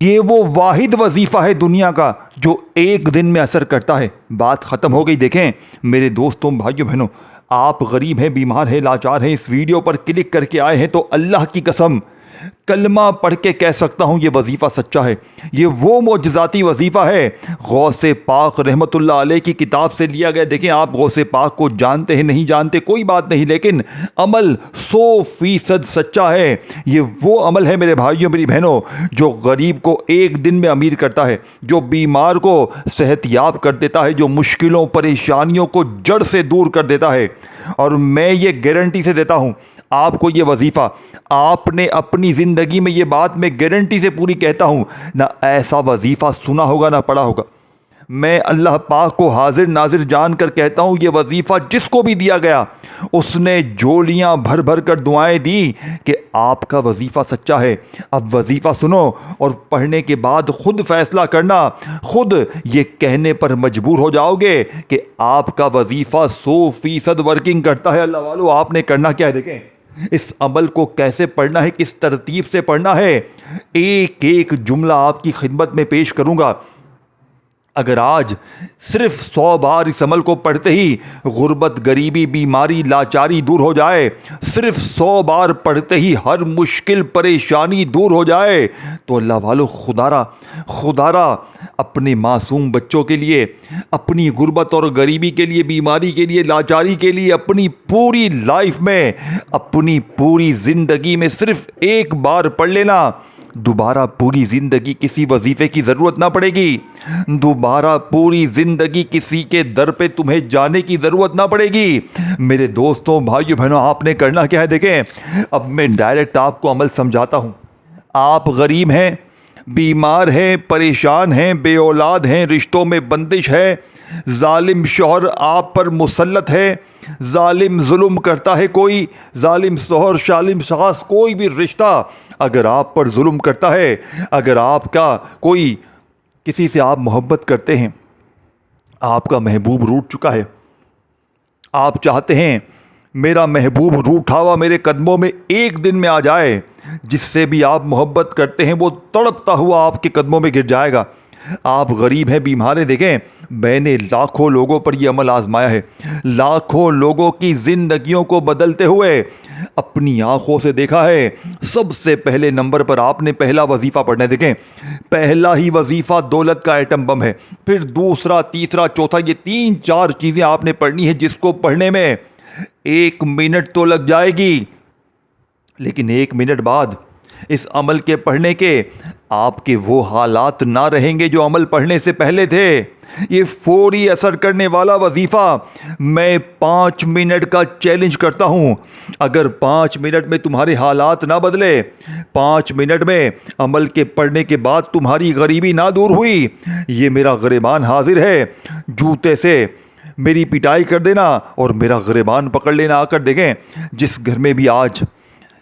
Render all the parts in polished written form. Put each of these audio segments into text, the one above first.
یہ وہ واحد وظیفہ ہے دنیا کا جو ایک دن میں اثر کرتا ہے۔ بات ختم ہو گئی۔ دیکھیں میرے دوستوں، بھائیوں، بہنوں، آپ غریب ہیں، بیمار ہیں، لاچار ہیں، اس ویڈیو پر کلک کر کے آئے ہیں تو اللہ کی قسم کلمہ پڑھ کے کہہ سکتا ہوں یہ وظیفہ سچا ہے۔ یہ وہ معجزاتی وظیفہ ہے، غوث پاک رحمت اللہ علیہ کی کتاب سے لیا گیا۔ دیکھیں آپ غوث پاک کو جانتے ہیں نہیں جانتے کوئی بات نہیں، لیکن عمل 100% سچا ہے۔ یہ وہ عمل ہے میرے بھائیوں میری بہنوں جو غریب کو ایک دن میں امیر کرتا ہے، جو بیمار کو صحت یاب کر دیتا ہے، جو مشکلوں پریشانیوں کو جڑ سے دور کر دیتا ہے۔ اور میں یہ گارنٹی سے دیتا ہوں آپ کو یہ وظیفہ، آپ نے اپنی زندگی میں یہ بات میں گارنٹی سے پوری کہتا ہوں، نہ ایسا وظیفہ سنا ہوگا نہ پڑھا ہوگا۔ میں اللہ پاک کو حاضر ناظر جان کر کہتا ہوں یہ وظیفہ جس کو بھی دیا گیا اس نے جھولیاں بھر بھر کر دعائیں دی کہ آپ کا وظیفہ سچا ہے۔ اب وظیفہ سنو اور پڑھنے کے بعد خود فیصلہ کرنا، خود یہ کہنے پر مجبور ہو جاؤ گے کہ آپ کا وظیفہ 100% ورکنگ کرتا ہے۔ اللہ والو، آپ نے کرنا کیا ہے؟ دیکھیں اس عمل کو کیسے پڑھنا ہے، کس ترتیب سے پڑھنا ہے، ایک ایک جملہ آپ کی خدمت میں پیش کروں گا۔ اگر آج صرف 100 بار اس عمل کو پڑھتے ہی غربت، غریبی، بیماری، لاچاری دور ہو جائے، صرف 100 بار پڑھتے ہی ہر مشکل پریشانی دور ہو جائے، تو اللہ والو خدارا اپنے معصوم بچوں کے لیے، اپنی غربت اور غریبی کے لیے، بیماری کے لیے، لاچاری کے لیے، اپنی پوری لائف میں، اپنی پوری زندگی میں صرف ایک بار پڑھ لینا، دوبارہ پوری زندگی کسی وظیفے کی ضرورت نہ پڑے گی، دوبارہ پوری زندگی کسی کے در پہ تمہیں جانے کی ضرورت نہ پڑے گی۔ میرے دوستوں، بھائیوں، بہنوں، آپ نے کرنا کیا ہے؟ دیکھیں اب میں ڈائریکٹ آپ کو عمل سمجھاتا ہوں۔ آپ غریب ہیں، بیمار ہیں، پریشان ہیں، بے اولاد ہیں، رشتوں میں بندش ہے، ظالم شوہر آپ پر مسلط ہے، ظالم ظلم کرتا ہے، کوئی ظالم شوہر، ظالم شخص، کوئی بھی رشتہ اگر آپ پر ظلم کرتا ہے، اگر آپ کا کوئی کسی سے آپ محبت کرتے ہیں، آپ کا محبوب روٹ چکا ہے، آپ چاہتے ہیں میرا محبوب روٹھا ہوا میرے قدموں میں ایک دن میں آ جائے، جس سے بھی آپ محبت کرتے ہیں وہ تڑپتا ہوا آپ کے قدموں میں گر جائے گا۔ آپ غریب ہیں، بیمار ہیں، دیکھیں میں نے لاکھوں لوگوں پر یہ عمل آزمایا ہے، لاکھوں لوگوں کی زندگیوں کو بدلتے ہوئے اپنی آنکھوں سے دیکھا ہے۔ سب سے پہلے نمبر پر آپ نے پہلا وظیفہ پڑھنا ہے۔ دیکھیں پہلا ہی وظیفہ دولت کا ایٹم بم ہے، پھر دوسرا، تیسرا، چوتھا، یہ 3-4 چیزیں آپ نے پڑھنی ہے جس کو پڑھنے میں 1 منٹ تو لگ جائے گی، لیکن 1 منٹ بعد اس عمل کے پڑھنے کے آپ کے وہ حالات نہ رہیں گے جو عمل پڑھنے سے پہلے تھے۔ یہ فوری اثر کرنے والا وظیفہ میں 5 منٹ کا چیلنج کرتا ہوں۔ اگر 5 منٹ میں تمہارے حالات نہ بدلے، 5 منٹ میں عمل کے پڑھنے کے بعد تمہاری غریبی نہ دور ہوئی، یہ میرا گریبان حاضر ہے، جوتے سے میری پٹائی کر دینا اور میرا گریبان پکڑ لینا۔ آ کر دیکھیں جس گھر میں بھی آج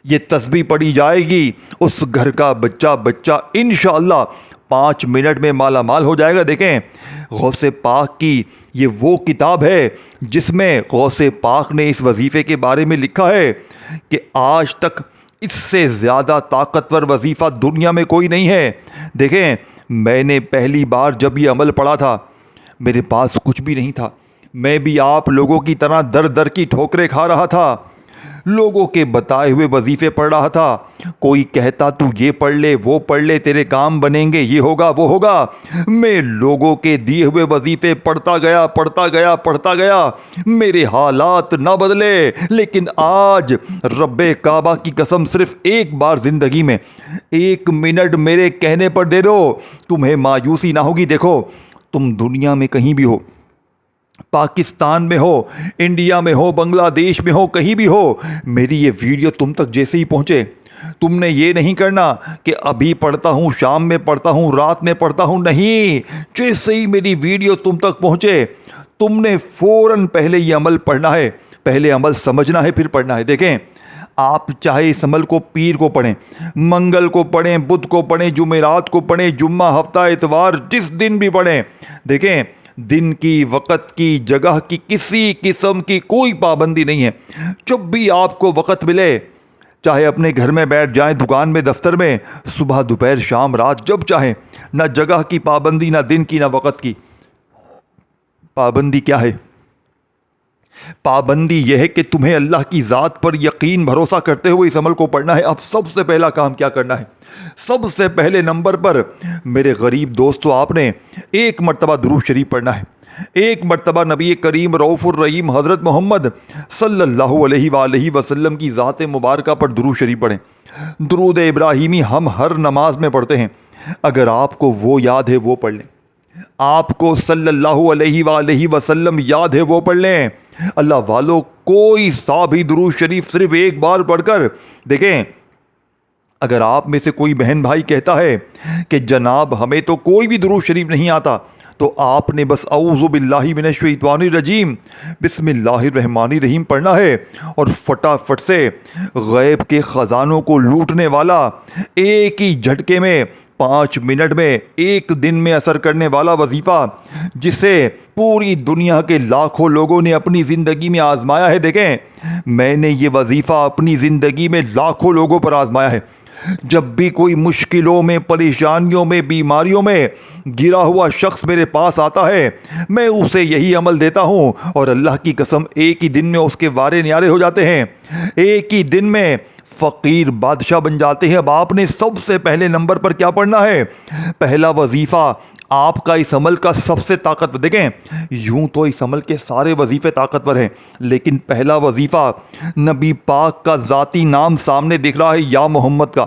یہ تسبیح پڑھی جائے گی اس گھر کا بچہ انشاءاللہ 5 منٹ میں مالا مال ہو جائے گا۔ دیکھیں غوث پاک کی یہ وہ کتاب ہے جس میں غوث پاک نے اس وظیفے کے بارے میں لکھا ہے کہ آج تک اس سے زیادہ طاقتور وظیفہ دنیا میں کوئی نہیں ہے۔ دیکھیں میں نے پہلی بار جب یہ عمل پڑھا تھا میرے پاس کچھ بھی نہیں تھا، میں بھی آپ لوگوں کی طرح در در کی ٹھوکریں کھا رہا تھا، لوگوں کے بتائے ہوئے وظیفے پڑھ رہا تھا۔ کوئی کہتا تو یہ پڑھ لے، وہ پڑھ لے، تیرے کام بنیں گے، یہ ہوگا، وہ ہوگا۔ میں لوگوں کے دیے ہوئے وظیفے پڑھتا گیا، میرے حالات نہ بدلے، لیکن آج رب کعبہ کی قسم صرف ایک بار زندگی میں 1 منٹ میرے کہنے پر دے دو، تمہیں مایوسی نہ ہوگی۔ دیکھو تم دنیا میں کہیں بھی ہو، پاکستان میں ہو، انڈیا میں ہو، بنگلہ دیش میں ہو، کہیں بھی ہو، میری یہ ویڈیو تم تک جیسے ہی پہنچے تم نے یہ نہیں کرنا کہ ابھی پڑھتا ہوں، شام میں پڑھتا ہوں، رات میں پڑھتا ہوں، نہیں، جیسے ہی میری ویڈیو تم تک پہنچے تم نے فوراً پہلے یہ عمل پڑھنا ہے، پہلے عمل سمجھنا ہے، پھر پڑھنا ہے۔ دیکھیں آپ چاہے اس عمل کو پیر کو پڑھیں، منگل کو پڑھیں، بدھ کو پڑھیں، جمعرات کو پڑھیں، جمعہ، ہفتہ، اتوار، جس دن بھی پڑھیں، دیکھیں دن کی، وقت کی، جگہ کی، کسی قسم کی کوئی پابندی نہیں ہے۔ جب بھی آپ کو وقت ملے چاہے اپنے گھر میں بیٹھ جائیں، دکان میں، دفتر میں، صبح دوپہر شام رات جب چاہیں. نہ جگہ کی پابندی، نہ دن کی، نہ وقت کی پابندی. کیا ہے پابندی؟ یہ ہے کہ تمہیں اللہ کی ذات پر یقین بھروسہ کرتے ہوئے اس عمل کو پڑھنا ہے. اب سب سے پہلا کام کیا کرنا ہے؟ سب سے پہلے نمبر پر میرے غریب دوستو آپ نے ایک مرتبہ درود شریف پڑھنا ہے. ایک مرتبہ نبی کریم رؤوف الرحیم حضرت محمد صلی اللہ علیہ وآلہ وسلم کی ذات مبارکہ پر درود شریف پڑھیں. درود ابراہیمی ہم ہر نماز میں پڑھتے ہیں. اگر آپ کو وہ یاد ہے وہ پڑھ لیں. آپ کو صلی اللہ علیہ وآلہ وسلم یاد ہے وہ پڑھ لیں. اللہ والو کوئی سا بھی درود شریف صرف ایک بار پڑھ کر دیکھیں. اگر آپ میں سے کوئی بہن بھائی کہتا ہے کہ جناب ہمیں تو کوئی بھی درود شریف نہیں آتا، تو آپ نے بس اعوذ باللہ من الشیطان الرجیم بسم اللہ الرحمن الرحیم پڑھنا ہے، اور فٹافٹ سے غیب کے خزانوں کو لوٹنے والا، ایک ہی جھٹکے میں 5 منٹ میں، ایک دن میں اثر کرنے والا وظیفہ، جسے پوری دنیا کے لاکھوں لوگوں نے اپنی زندگی میں آزمایا ہے. دیکھیں میں نے یہ وظیفہ اپنی زندگی میں لاکھوں لوگوں پر آزمایا ہے. جب بھی کوئی مشکلوں میں، پریشانیوں میں، بیماریوں میں گرا ہوا شخص میرے پاس آتا ہے، میں اسے یہی عمل دیتا ہوں، اور اللہ کی قسم ایک ہی دن میں اس کے وارے نیارے ہو جاتے ہیں. ایک ہی دن میں فقیر بادشاہ بن جاتے ہیں. اب آپ نے سب سے پہلے نمبر پر کیا پڑھنا ہے؟ پہلا وظیفہ آپ کا اس عمل کا سب سے طاقتور. دیکھیں یوں تو اس عمل کے سارے وظیفے طاقتور ہیں، لیکن پہلا وظیفہ نبی پاک کا ذاتی نام سامنے دکھ رہا ہے، یا محمد کا.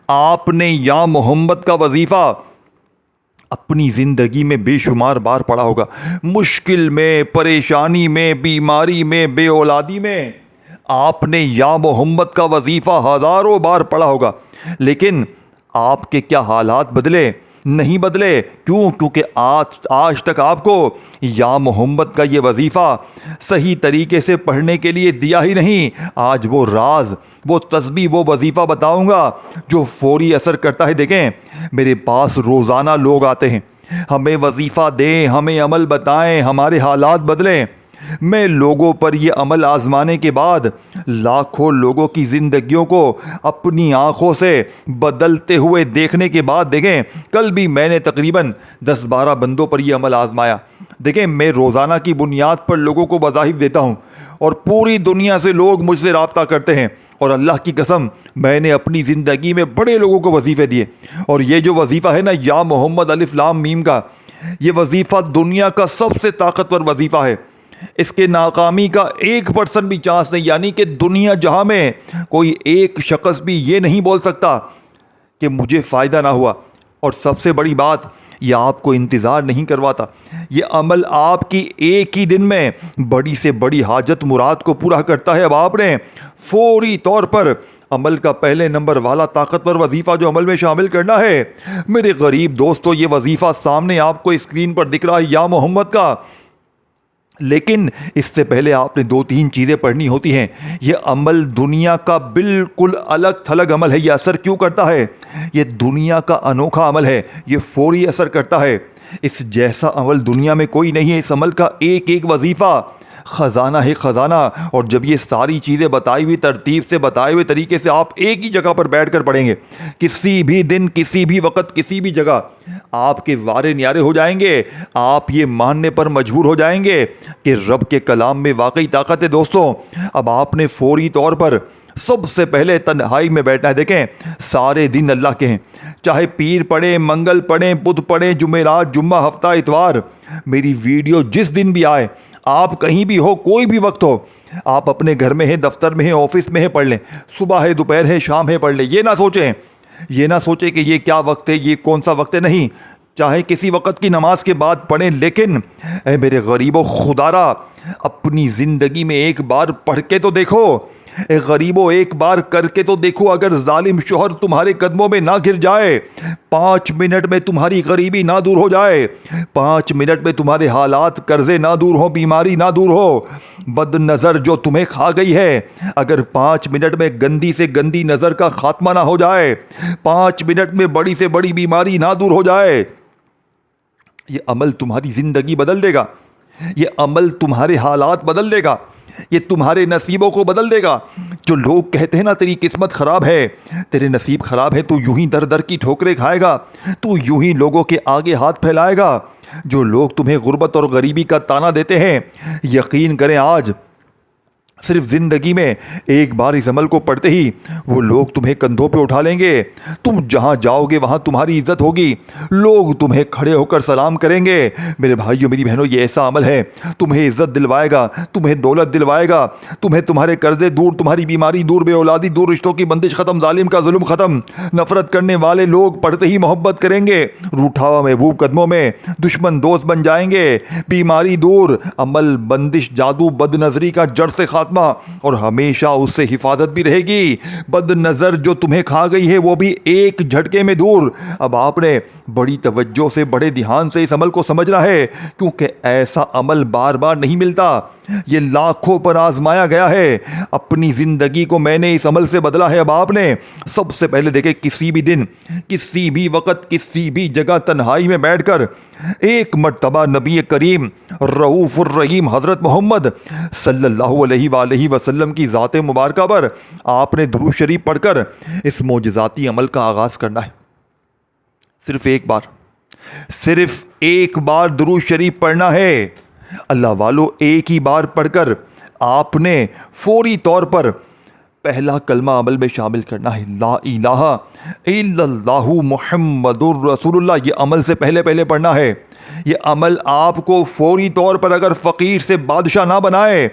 آپ نے یا محمد کا وظیفہ اپنی زندگی میں بے شمار بار پڑھا ہوگا. مشکل میں، پریشانی میں، بیماری میں، بے اولادی میں آپ نے یا محمد کا وظیفہ ہزاروں بار پڑھا ہوگا. لیکن آپ کے کیا حالات بدلے؟ نہیں بدلے. کیوں؟ کیونکہ آج تک آپ کو یا محمد کا یہ وظیفہ صحیح طریقے سے پڑھنے کے لیے دیا ہی نہیں. آج وہ راز، وہ تسبیح، وہ وظیفہ بتاؤں گا جو فوری اثر کرتا ہے. دیکھیں میرے پاس روزانہ لوگ آتے ہیں، ہمیں وظیفہ دیں، ہمیں عمل بتائیں، ہمارے حالات بدلیں. میں لوگوں پر یہ عمل آزمانے کے بعد لاکھوں لوگوں کی زندگیوں کو اپنی آنکھوں سے بدلتے ہوئے دیکھنے کے بعد، دیکھیں کل بھی میں نے تقریباً 10-12 بندوں پر یہ عمل آزمایا. دیکھیں میں روزانہ کی بنیاد پر لوگوں کو وظائف دیتا ہوں، اور پوری دنیا سے لوگ مجھ سے رابطہ کرتے ہیں، اور اللہ کی قسم میں نے اپنی زندگی میں بڑے لوگوں کو وظیفے دیے. اور یہ جو وظیفہ ہے نا یا محمد الف لام میم کا، یہ وظیفہ دنیا کا سب سے طاقتور وظیفہ ہے. اس کے ناکامی کا 1% بھی چانس نہیں. یعنی کہ دنیا جہاں میں کوئی ایک شخص بھی یہ نہیں بول سکتا کہ مجھے فائدہ نہ ہوا. اور سب سے بڑی بات، یہ آپ کو انتظار نہیں کرواتا. یہ عمل آپ کی ایک ہی دن میں بڑی سے بڑی حاجت مراد کو پورا کرتا ہے. اب آپ نے فوری طور پر عمل کا پہلے نمبر والا طاقتور وظیفہ جو عمل میں شامل کرنا ہے. میرے غریب دوستو یہ وظیفہ سامنے آپ کو اسکرین پر دکھ رہا ہے، یا محمد کا. لیکن اس سے پہلے آپ نے 2-3 چیزیں پڑھنی ہوتی ہیں. یہ عمل دنیا کا بالکل الگ تھلگ عمل ہے. یہ اثر کیوں کرتا ہے؟ یہ دنیا کا انوکھا عمل ہے، یہ فوری اثر کرتا ہے. اس جیسا عمل دنیا میں کوئی نہیں ہے. اس عمل کا ایک ایک وظیفہ خزانہ ہے، خزانہ. اور جب یہ ساری چیزیں بتائی ہوئی ترتیب سے، بتائے ہوئے طریقے سے آپ ایک ہی جگہ پر بیٹھ کر پڑھیں گے، کسی بھی دن، کسی بھی وقت، کسی بھی جگہ، آپ کے وارے نیارے ہو جائیں گے. آپ یہ ماننے پر مجبور ہو جائیں گے کہ رب کے کلام میں واقعی طاقت ہے. دوستوں اب آپ نے فوری طور پر سب سے پہلے تنہائی میں بیٹھنا ہے. دیکھیں سارے دن اللہ کے ہیں، چاہے پیر پڑھیں، منگل پڑھیں، بدھ پڑھیں، جمعرات، جمعہ، ہفتہ، اتوار. میری ویڈیو جس دن بھی آئے، آپ کہیں بھی ہو، کوئی بھی وقت ہو، آپ اپنے گھر میں ہیں، دفتر میں ہیں، آفس میں ہیں، پڑھ لیں. صبح ہے، دوپہر ہے، شام ہے، پڑھ لیں. یہ نہ سوچیں کہ یہ کیا وقت ہے، یہ کون سا وقت ہے. نہیں، چاہے کسی وقت کی نماز کے بعد پڑھیں. لیکن اے میرے غریبو خدارا، اپنی زندگی میں ایک بار پڑھ کے تو دیکھو. اے غریبو ایک بار کر کے تو دیکھو. اگر ظالم شوہر تمہارے قدموں میں نہ گر جائے، 5 منٹ میں تمہاری غریبی نہ دور ہو جائے، 5 منٹ میں تمہارے حالات، قرضے نہ دور ہو، بیماری نہ دور ہو، بد نظر جو تمہیں کھا گئی ہے، اگر 5 منٹ میں گندی سے گندی نظر کا خاتمہ نہ ہو جائے، 5 منٹ میں بڑی سے بڑی بیماری نہ دور ہو جائے، یہ عمل تمہاری زندگی بدل دے گا. یہ عمل تمہارے حالات بدل دے گا. یہ تمہارے نصیبوں کو بدل دے گا۔ جو لوگ کہتے ہیں نا تیری قسمت خراب ہے، تیرے نصیب خراب ہے، تو یوں ہی در در کی ٹھوکریں کھائے گا، تو یوں ہی لوگوں کے آگے ہاتھ پھیلائے گا۔ جو لوگ تمہیں غربت اور غریبی کا طعنہ دیتے ہیں، یقین کریں آج صرف زندگی میں ایک بار اس عمل کو پڑھتے ہی وہ لوگ تمہیں کندھوں پہ اٹھا لیں گے۔ تم جہاں جاؤ گے وہاں تمہاری عزت ہوگی، لوگ تمہیں کھڑے ہو کر سلام کریں گے۔ میرے بھائیوں میری بہنوں، یہ ایسا عمل ہے تمہیں عزت دلوائے گا، تمہیں دولت دلوائے گا، تمہیں تمہارے قرضے دور، تمہاری بیماری دور، بے اولادی دور، رشتوں کی بندش ختم، ظالم کا ظلم ختم۔ نفرت کرنے والے لوگ پڑھتے ہی محبت کریں گے، روٹھا ہوا محبوب قدموں میں، دشمن دوست بن جائیں گے، بیماری دور، عمل بندش جادو بد نظری کا جڑ سے خاتمہ، اور ہمیشہ اس سے حفاظت بھی رہے گی۔ بد نظر جو تمہیں کھا گئی ہے وہ بھی ایک جھٹکے میں دور۔ اب آپ نے بڑی توجہ سے، بڑے دھیان سے اس عمل کو سمجھنا ہے، کیونکہ ایسا عمل بار بار نہیں ملتا، یہ لاکھوں پر آزمایا گیا ہے۔ اپنی زندگی کو میں نے اس عمل سے بدلا ہے۔ اب آپ نے سب سے پہلے دیکھیں، کسی بھی دن، کسی بھی وقت، کسی بھی جگہ تنہائی میں بیٹھ کر ایک مرتبہ نبی کریم رؤوف الرحیم حضرت محمد صلی اللہ علیہ وآلہ وسلم کی ذات مبارکہ پر آپ نے درود شریف پڑھ کر اس معجزاتی عمل کا آغاز کرنا ہے۔ صرف ایک بار درود شریف پڑھنا ہے۔ اللہ والو، ایک ہی بار پڑھ کر آپ نے فوری طور پر پہلا کلمہ عمل میں شامل کرنا ہے، لا الہ الا اللہ محمد الرسول اللہ۔ یہ عمل سے پہلے پڑھنا ہے۔ یہ عمل آپ کو فوری طور پر اگر فقیر سے بادشاہ نہ بنائے،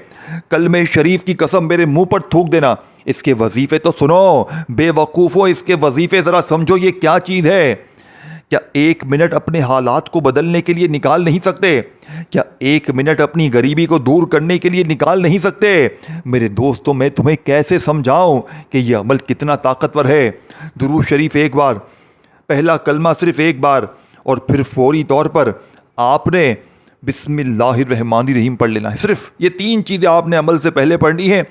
کلمہ شریف کی قسم میرے منہ پر تھوک دینا۔ اس کے وظیفے تو سنو بے وقوفو، اس کے وظیفے ذرا سمجھو یہ کیا چیز ہے۔ کیا ایک منٹ اپنے حالات کو بدلنے کے لیے نکال نہیں سکتے؟ کیا ایک منٹ اپنی غریبی کو دور کرنے کے لیے نکال نہیں سکتے؟ میرے دوستوں، میں تمہیں کیسے سمجھاؤں کہ یہ عمل کتنا طاقتور ہے۔ درود شریف ایک بار، پہلا کلمہ صرف ایک بار، اور پھر فوری طور پر آپ نے بسم اللہ الرحمن الرحیم پڑھ لینا ہے۔ صرف یہ تین چیزیں آپ نے عمل سے پہلے پڑھنی ہے۔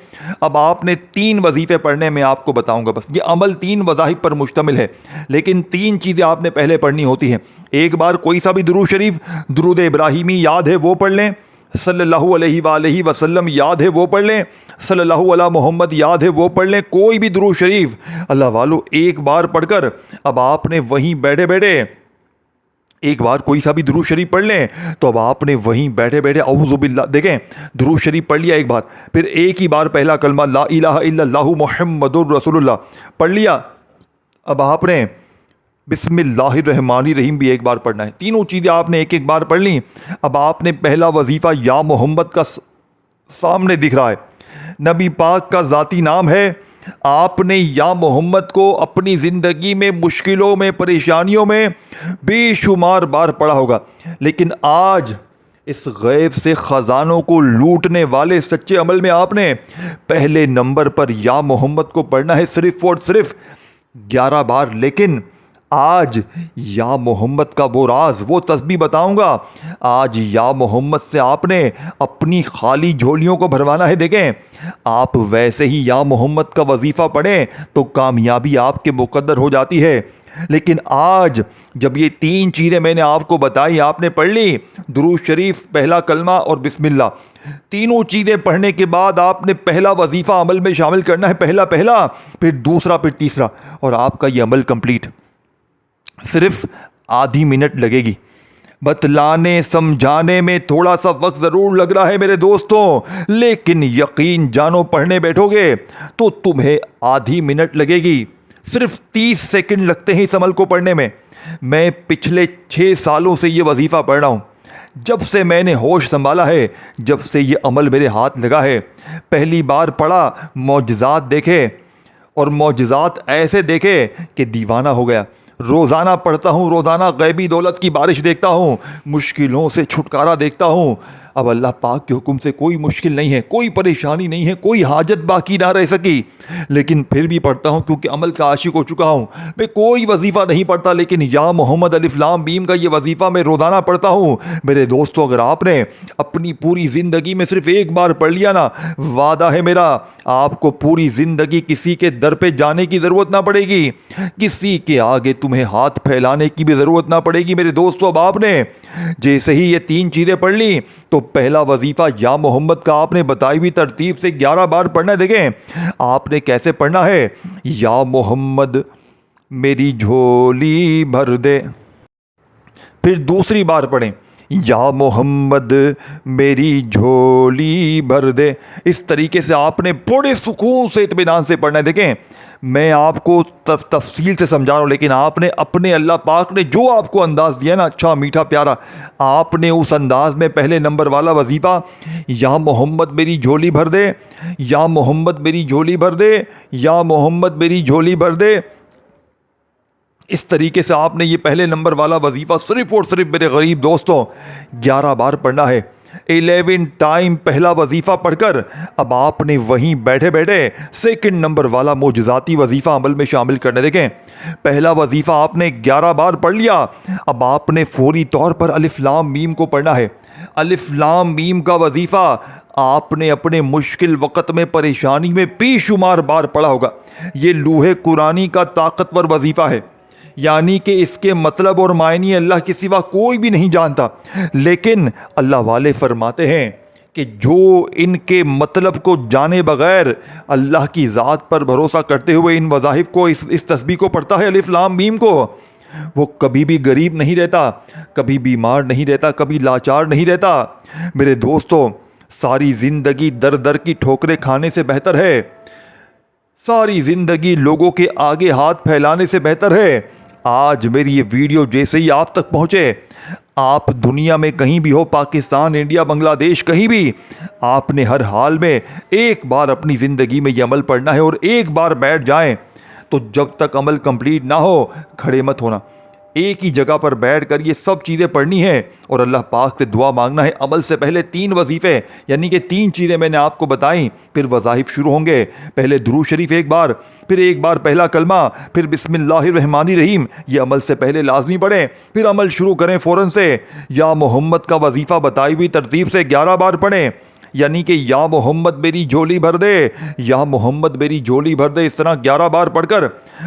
اب آپ نے تین وظیفے پڑھنے میں آپ کو بتاؤں گا، بس یہ عمل تین وظائف پر مشتمل ہے، لیکن تین چیزیں آپ نے پہلے پڑھنی ہوتی ہیں۔ ایک بار کوئی سا بھی درود شریف، درود ابراہیمی یاد ہے وہ پڑھ لیں، صلی اللہ علیہ وآلہ وسلم یاد ہے وہ پڑھ لیں، صلی اللہ علیہ محمد یاد ہے وہ پڑھ لیں، کوئی بھی درود شریف اللہ والو ایک بار پڑھ کر اب آپ نے وہیں بیٹھے بیٹھے ایک بار کوئی سا بھی درود شریف پڑھ لیں تو اب آپ نے وہیں بیٹھے بیٹھے اعوذ باللہ، دیکھیں درود شریف پڑھ لیا ایک بار، پھر ایک ہی بار پہلا کلمہ لا الہ الا اللہ محمد الرسول اللہ پڑھ لیا، اب آپ نے بسم اللہ الرحمن الرحیم بھی ایک بار پڑھنا ہے۔ تینوں چیزیں آپ نے ایک ایک بار پڑھ لیں۔ اب آپ نے پہلا وظیفہ یا محمد کا سامنے دکھ رہا ہے، نبی پاک کا ذاتی نام ہے، آپ نے یا محمد کو اپنی زندگی میں مشکلوں میں، پریشانیوں میں بے شمار بار پڑھا ہوگا، لیکن آج اس غیب سے خزانوں کو لوٹنے والے سچے عمل میں آپ نے پہلے نمبر پر یا محمد کو پڑھنا ہے، صرف اور صرف 11 بار۔ لیکن آج یا محمد کا وہ راز، وہ تسبیح بتاؤں گا۔ آج یا محمد سے آپ نے اپنی خالی جھولیوں کو بھروانا ہے۔ دیکھیں، آپ ویسے ہی یا محمد کا وظیفہ پڑھیں تو کامیابی آپ کے مقدر ہو جاتی ہے، لیکن آج جب یہ تین چیزیں میں نے آپ کو بتائی، آپ نے پڑھ لی، درود شریف، پہلا کلمہ اور بسم اللہ، تینوں چیزیں پڑھنے کے بعد آپ نے پہلا وظیفہ عمل میں شامل کرنا ہے، پہلا، پھر دوسرا، پھر تیسرا، اور آپ کا یہ عمل کمپلیٹ۔ صرف آدھی منٹ لگے گی، بتلانے سمجھانے میں تھوڑا سا وقت ضرور لگ رہا ہے میرے دوستوں، لیکن یقین جانو پڑھنے بیٹھو گے تو تمہیں آدھی منٹ لگے گی۔ صرف 30 سیکنڈ لگتے ہیں اس عمل کو پڑھنے میں۔ میں پچھلے 6 سالوں سے یہ وظیفہ پڑھ رہا ہوں، جب سے میں نے ہوش سنبھالا ہے، جب سے یہ عمل میرے ہاتھ لگا ہے۔ پہلی بار پڑھا، معجزات دیکھے، اور معجزات ایسے دیکھے کہ دیوانہ ہو گیا۔ روزانہ پڑھتا ہوں، روزانہ غیبی دولت کی بارش دیکھتا ہوں، مشکلوں سے چھٹکارا دیکھتا ہوں۔ اب اللہ پاک کے حکم سے کوئی مشکل نہیں ہے، کوئی پریشانی نہیں ہے، کوئی حاجت باقی نہ رہ سکی، لیکن پھر بھی پڑھتا ہوں کیونکہ عمل کا عاشق ہو چکا ہوں۔ میں کوئی وظیفہ نہیں پڑھتا، لیکن یا محمد الف لام میم کا یہ وظیفہ میں روزانہ پڑھتا ہوں۔ میرے دوستو، اگر آپ نے اپنی پوری زندگی میں صرف ایک بار پڑھ لیا نا، وعدہ ہے میرا، آپ کو پوری زندگی کسی کے در پہ جانے کی ضرورت نہ پڑے گی، کسی کے آگے تمہیں ہاتھ پھیلانے کی بھی ضرورت نہ پڑے گی۔ میرے دوستو، اب آپ نے جیسے ہی یہ تین چیزیں پڑھ لی، تو پہلا وظیفہ یا محمد کا آپ نے بتائی ہوئی ترتیب سے 11 بار پڑھنا ہے. دیکھیں آپ نے کیسے پڑھنا ہے. یا محمد میری جھولی بھر دے. پھر دوسری بار پڑھیں یا محمد میری جھولی بھر دے. اس طریقے سے آپ نے بڑے سکون سے اطمینان سے پڑھنا ہے. دیکھیں میں آپ کو تفصیل سے سمجھا رہا ہوں، لیکن آپ نے اپنے اللہ پاک نے جو آپ کو انداز دیا نا اچھا میٹھا پیارا، آپ نے اس انداز میں پہلے نمبر والا وظیفہ یا محمد میری جھولی بھر دے، یا محمد میری جھولی بھر دے، یا محمد میری جھولی بھر دے، اس طریقے سے آپ نے یہ پہلے نمبر والا وظیفہ صرف اور صرف میرے غریب دوستوں 11 بار پڑھنا ہے. 11 ٹائم پہلا وظیفہ پڑھ کر اب آپ نے وہیں بیٹھے بیٹھے سیکنڈ نمبر والا معجزاتی وظیفہ عمل میں شامل کرنے. دیکھیں پہلا وظیفہ آپ نے 11 بار پڑھ لیا، اب آپ نے فوری طور پر الف لام میم کو پڑھنا ہے. الف لام میم کا وظیفہ آپ نے اپنے مشکل وقت میں پریشانی میں بے شمار بار پڑھا ہوگا. یہ لوح قرآنی کا طاقتور وظیفہ ہے، یعنی کہ اس کے مطلب اور معنی اللہ کے سوا کوئی بھی نہیں جانتا، لیکن اللہ والے فرماتے ہیں کہ جو ان کے مطلب کو جانے بغیر اللہ کی ذات پر بھروسہ کرتے ہوئے ان وظائف کو اس تسبیح کو پڑھتا ہے الف لام میم کو، وہ کبھی بھی غریب نہیں رہتا، کبھی بیمار نہیں رہتا، کبھی لاچار نہیں رہتا. میرے دوستو ساری زندگی در در کی ٹھوکریں کھانے سے بہتر ہے، ساری زندگی لوگوں کے آگے ہاتھ پھیلانے سے بہتر ہے. آج میری یہ ویڈیو جیسے ہی آپ تک پہنچے، آپ دنیا میں کہیں بھی ہو، پاکستان، انڈیا، بنگلہ دیش، کہیں بھی، آپ نے ہر حال میں ایک بار اپنی زندگی میں یہ عمل پڑھنا ہے. اور ایک بار بیٹھ جائیں تو جب تک عمل کمپلیٹ نہ ہو کھڑے مت ہونا. ایک ہی جگہ پر بیٹھ کر یہ سب چیزیں پڑھنی ہیں اور اللہ پاک سے دعا مانگنا ہے. عمل سے پہلے 3 وظیفے، یعنی کہ 3 چیزیں میں نے آپ کو بتائیں، پھر وظائف شروع ہوں گے. پہلے درود شریف ایک بار، پھر ایک بار پہلا کلمہ، پھر بسم اللہ الرحمن الرحیم. یہ عمل سے پہلے لازمی پڑھیں، پھر عمل شروع کریں فوراً سے. یا محمد کا وظیفہ بتائی ہوئی ترتیب سے 11 بار پڑھیں، یعنی کہ یا محمد میری جھولی بھر دے، یا محمد میری جھولی بھر دے. اس طرح 11 بار پڑھ کر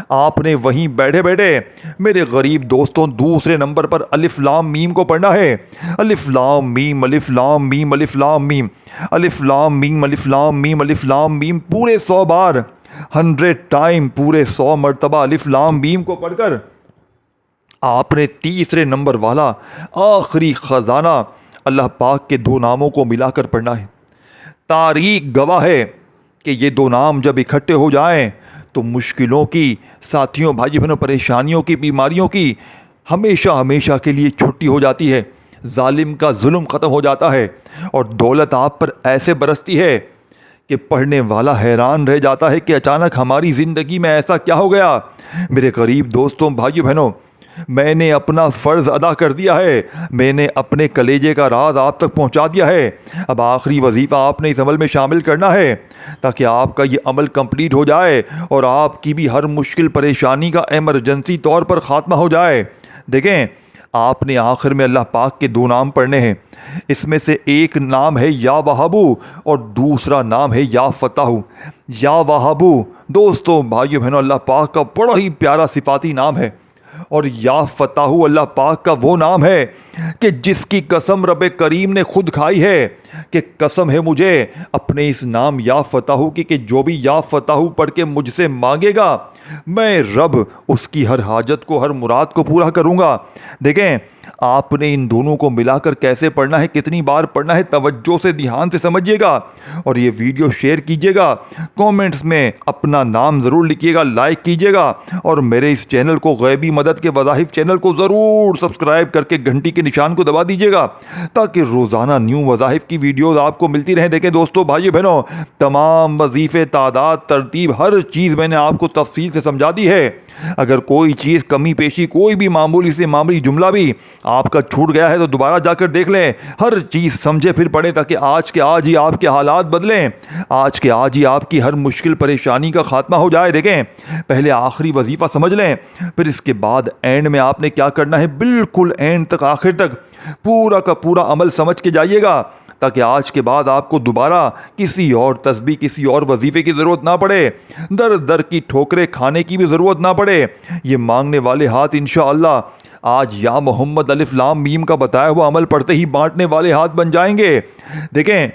آپ نے وہیں بیٹھے بیٹھے میرے غریب دوستوں دوسرے نمبر پر الف لام میم کو پڑھنا ہے. الف لام میم الف لام میم الف لام میم الف لام میم الف لام میم الف لام میم پورے 100 بار، 100 ٹائم، پورے 100 مرتبہ الف لام میم کو پڑھ کر آپ نے تیسرے نمبر والا آخری خزانہ اللہ پاک کے 2 ناموں کو ملا کر پڑھنا ہے. تاریخ گواہ ہے کہ یہ 2 نام جب اکٹھے ہو جائیں تو مشکلوں کی، ساتھیوں بھائی بہنوں پریشانیوں کی، بیماریوں کی ہمیشہ ہمیشہ کے لیے چھٹی ہو جاتی ہے. ظالم کا ظلم ختم ہو جاتا ہے اور دولت آپ پر ایسے برستی ہے کہ پڑھنے والا حیران رہ جاتا ہے کہ اچانک ہماری زندگی میں ایسا کیا ہو گیا. میرے غریب دوستوں بھائیو بہنوں میں نے اپنا فرض ادا کر دیا ہے، میں نے اپنے کلیجے کا راز آپ تک پہنچا دیا ہے. اب آخری وظیفہ آپ نے اس عمل میں شامل کرنا ہے تاکہ آپ کا یہ عمل کمپلیٹ ہو جائے اور آپ کی بھی ہر مشکل پریشانی کا ایمرجنسی طور پر خاتمہ ہو جائے. دیکھیں آپ نے آخر میں اللہ پاک کے 2 نام پڑھنے ہیں. اس میں سے ایک نام ہے یا وہابو اور دوسرا نام ہے یا فتح. یا وہابو دوستوں بھائیو بہنوں اللہ پاک کا بڑا ہی پیارا صفاتی نام ہے، اور یا فتح اللہ پاک کا وہ نام ہے کہ جس کی قسم رب کریم نے خود کھائی ہے کہ قسم ہے مجھے اپنے اس نام یا فتح کی کہ جو بھی یا فتح پڑھ کے مجھ سے مانگے گا میں رب اس کی ہر حاجت کو، ہر مراد کو پورا کروں گا. دیکھیں آپ نے ان دونوں کو ملا کر کیسے پڑھنا ہے، کتنی بار پڑھنا ہے، توجہ سے دھیان سے سمجھیے گا اور یہ ویڈیو شیئر کیجیے گا. کومنٹس میں اپنا نام ضرور لکھیے گا، لائک کیجیے گا اور میرے اس چینل کو غیبی مدد کے وظائف چینل کو ضرور سبسکرائب کر کے گھنٹی کے نشان کو دبا دیجیے گا تاکہ روزانہ نیو وظائف کی ویڈیوز آپ کو ملتی رہیں. دیکھیں دوستو بھائیو بہنوں تمام وظیفے، تعداد، ترتیب، ہر چیز میں نے آپ کو تفصیل سے سمجھا دی ہے. اگر کوئی چیز کمی پیشی، کوئی بھی معمولی سے معمولی جملہ بھی آپ کا چھوٹ گیا ہے تو دوبارہ جا کر دیکھ لیں، ہر چیز سمجھے پھر پڑھیں تاکہ آج کے آج ہی آپ کے حالات بدلیں، آج کے آج ہی آپ کی ہر مشکل پریشانی کا خاتمہ ہو جائے. دیکھیں پہلے آخری وظیفہ سمجھ لیں، پھر اس کے بعد اینڈ میں آپ نے کیا کرنا ہے، بالکل اینڈ تک، آخر تک پورا کا پورا عمل سمجھ کے جائیے گا تاکہ آج کے بعد آپ کو دوبارہ کسی اور تسبیح، کسی اور وظیفے کی ضرورت نہ پڑے، در در کی ٹھوکریں کھانے کی بھی ضرورت نہ پڑے. یہ مانگنے والے ہاتھ انشاءاللہ آج یا محمد الف لام میم کا بتایا ہوا عمل پڑھتے ہی بانٹنے والے ہاتھ بن جائیں گے۔ دیکھیں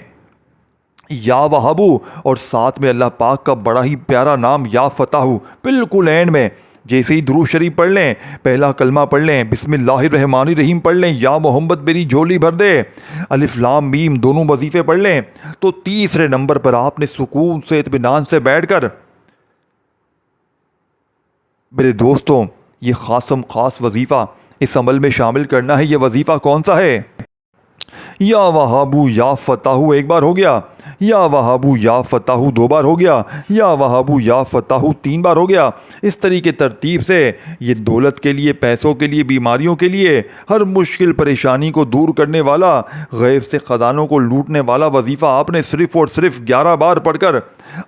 یا وہابو اور ساتھ میں اللہ پاک کا بڑا ہی پیارا نام یا فتاحو، بالکل اینڈ میں جیسے ہی درود شریف پڑھ لیں، پہلا کلمہ پڑھ لیں، بسم اللہ الرحمن الرحیم پڑھ لیں، یا محمد میری جھولی بھر دے، الف لام میم دونوں وظیفے پڑھ لیں، تو تیسرے نمبر پر آپ نے سکون سے اطمینان سے بیٹھ کر، میرے دوستوں یہ خاص وظیفہ اس عمل میں شامل کرنا ہے۔ یہ وظیفہ کون سا ہے؟ یا وہابو یا فتاحو ایک بار ہو گیا، یا وہابو یا فتاحو دو بار ہو گیا، یا وہابو یا فتاحو تین بار ہو گیا۔ اس طریقے ترتیب سے یہ دولت کے لیے، پیسوں کے لیے، بیماریوں کے لیے، ہر مشکل پریشانی کو دور کرنے والا، غیب سے خزانوں کو لوٹنے والا وظیفہ آپ نے صرف اور صرف 11 بار پڑھ کر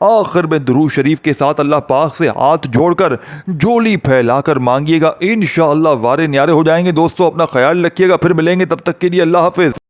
آخر میں درود شریف کے ساتھ اللہ پاک سے ہاتھ جوڑ کر جولی پھیلا کر مانگیے گا، انشاءاللہ وارے نیارے ہو جائیں گے۔ دوستو اپنا خیال رکھیے گا، پھر ملیں گے، تب تک کے لیے اللہ حافظ۔